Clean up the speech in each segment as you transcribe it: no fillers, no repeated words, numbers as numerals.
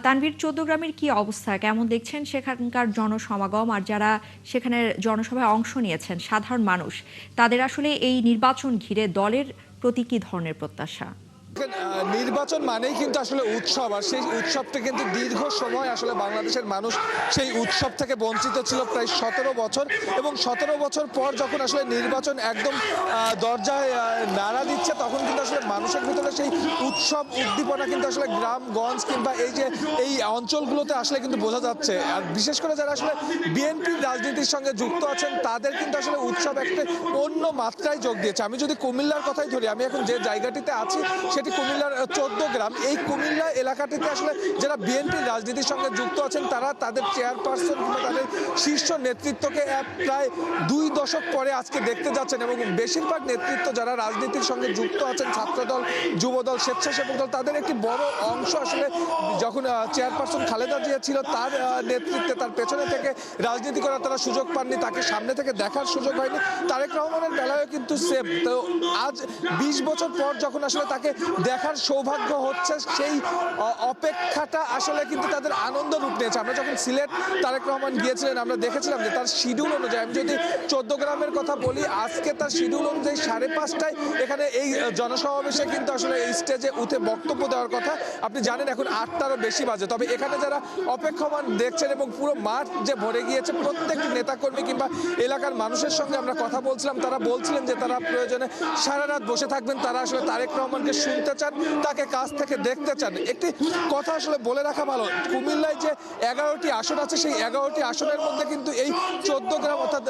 তানভীর, চৌদ্দগ্রামের কি অবস্থা, কেমন দেখছেন সেখানকার জনসমাগম, আর যারা সেখানে জনসভায় অংশ নিয়েছেন সাধারণ মানুষ, তাদের আসলে এই নির্বাচন ঘিরে দলের প্রতি কি ধরনের প্রত্যাশা? নির্বাচন মানেই কিন্তু আসলে উৎসব, আর সেই উৎসবটা কিন্তু দীর্ঘ সময় আসলে বাংলাদেশের মানুষ সেই উৎসব থেকে বঞ্চিত ছিল প্রায় 17 বছর। এবং 17 বছর পর যখন আসলে নির্বাচন একদম দরজায় নাড়া দিচ্ছে, তখন কিন্তু আসলে মানুষের ভিতরে সেই উৎসব উদ্দীপনা কিন্তু আসলে গ্রামগঞ্জ কিংবা এই অঞ্চলগুলোতে আসলে কিন্তু বোঝা যাচ্ছে। আর বিশেষ করে যারা আসলে বিএনপির রাজনীতির সঙ্গে যুক্ত আছেন, তাদের কিন্তু আসলে উৎসব একটা অন্য মাত্রায় যোগ দিয়েছে। আমি যদি কুমিল্লার কথাই ধরি, আমি এখন যে জায়গাটিতে আছি সেটি কুমিল্লার 14 গ্রাম। এই কুমিল্লা এলাকাটিতে আসলে যারা বিএনপির রাজনীতির সঙ্গে যুক্ত আছেন, তারা তাদের চেয়ারপারসন কিংবা তাদের শীর্ষ নেতৃত্বকে প্রায় 2 দশক পরে আজকে দেখতে যাচ্ছেন। এবং বেশিরভাগ নেতৃত্ব যারা রাজনীতির সঙ্গে যুক্ত আছেন, ছাত্রদল, যুবদল, স্বেচ্ছাসেবক দল, তাদের একটি বড় অংশ আসলে যখন চেয়ারপারসন খালেদা জিয়া ছিল তার নেতৃত্বে, তার পেছনে থেকে রাজনীতি করার তারা সুযোগ পাননি, তাকে সামনে থেকে দেখার সুযোগ হয়নি। তারেক রহমানের বেলায়ও কিন্তু সেম। তো আজ 20 বছর পর যখন আসলে তাকে দেখার সৌভাগ্য হচ্ছে, সেই অপেক্ষাটা আসলে কিন্তু তাদের আনন্দ রূপ নিয়েছে। আমরা যখন সিলেট তারেক রহমান গিয়েছিলেন, আমরা দেখেছিলাম যে তার শিডিউল অনুযায়ী, আমি যদি 14 গ্রামের কথা বলি, আজকে তার শিডিউল অনুযায়ী 5:30টায় এখানে এই জনসমাবেশে কিন্তু আসলে এই স্টেজে উঠে বক্তব্য দেওয়ার কথা। আপনি জানেন এখন 8টারও বেশি বাজে। তবে এখানে যারা অপেক্ষমান দেখছেন এবং পুরো মাঠ যে ভরে গিয়েছে, প্রত্যেকটি নেতাকর্মী কিংবা এলাকার মানুষের সঙ্গে আমরা কথা বলছিলাম, তারা বলছিলেন যে তারা প্রয়োজনে সারা রাত বসে থাকবেন। তারা আসলে তারেক রহমানকে শুনতে চান, তাকে কাছ থেকে দেখতে চান। একটি কথা আসলে বলে রাখা ভালো, কুমিল্লায় যে 11টি আসন আছে, সেই 11টি আসনের মধ্যে কিন্তু এই 14 গ্রাম অর্থাৎ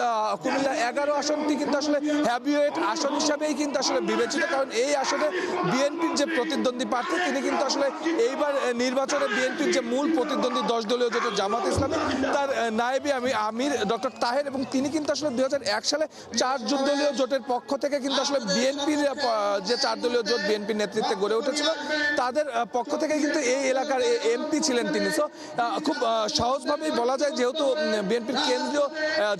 কুমিল্লা 11 আসনটি কিন্তু আসলে হ্যাভিওয়েট আসন হিসাবেই কিন্তু আসলে বিবেচিত। কারণ এই আসনে বিএনপির যে প্রতিদ্বন্দ্বী প্রার্থী, তিনি কিন্তু আসলে এইবার নির্বাচনে বিএনপির যে মূল প্রতিদ্বন্দ্বী 10 দলীয় জোটের জামাত ইসলামী, তার নায়েবে আমির ডক্টর তাহের, এবং তিনি কিন্তু আসলে 2001 সালে 4 দলীয় জোটের পক্ষ থেকে কিন্তু আসলে বিএনপির যে 4 দলীয় জোট বিএনপির নেতৃত্বে গড়ে উঠেছিল, তাদের পক্ষ থেকে কিন্তু এই এলাকার এমপি ছিলেন তিনি। সো খুব সহজভাবেই বলা যায়, যেহেতু বিএনপির কেন্দ্রীয়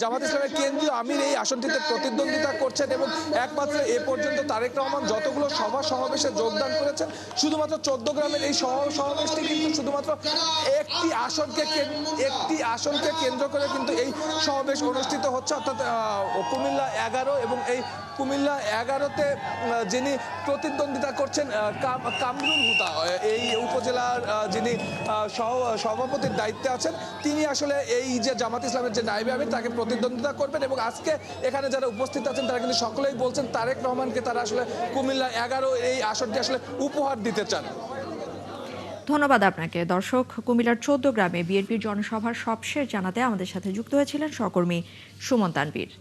জামাত ইসলামের কেন্দ্রীয় আমির এই আসনটিতে প্রতিদ্বন্দ্বিতা করছেন, এবং একমাত্র এ পর্যন্ত তারেক রহমান যতগুলো সভা সমাবেশে যোগদান করেছেন, শুধুমাত্র 14 গ্রামের এই সমাবেশটি কিন্তু শুধুমাত্র একটি আসনকে কেন্দ্র করে কিন্তু এই সমাবেশ অনুষ্ঠিত হচ্ছে, অর্থাৎ কুমিল্লা 11। এবং এই কুমিল্লা 11তে যিনি প্রতিদ্বন্দ্বিতা করছেন, কামরুল হুদা, এই উপজেলার যিনি সভাপতির দায়িত্বে আছেন, তিনি আসলে এই যে জামাত ইসলামের যে নায়েবে আমির, তাকে প্রতিদ্বন্দ্বিতা করবেন। এবং আজকে এখানে যারা উপস্থিত আছেন, তারা কিন্তু সকলেই বলছেন তারেক রহমানকে তারা আসলে কুমিল্লা 11 এই আসনটি আসলে উপহার দিতে চান। ধন্যবাদ আপনাকে। দর্শক, কুমিল্লার 14 গ্রামে বিএনপির জনসভার সবশেষ জানাতে আমাদের সাথে যুক্ত হয়েছিলেন সহকর্মী সুমন তানভীর।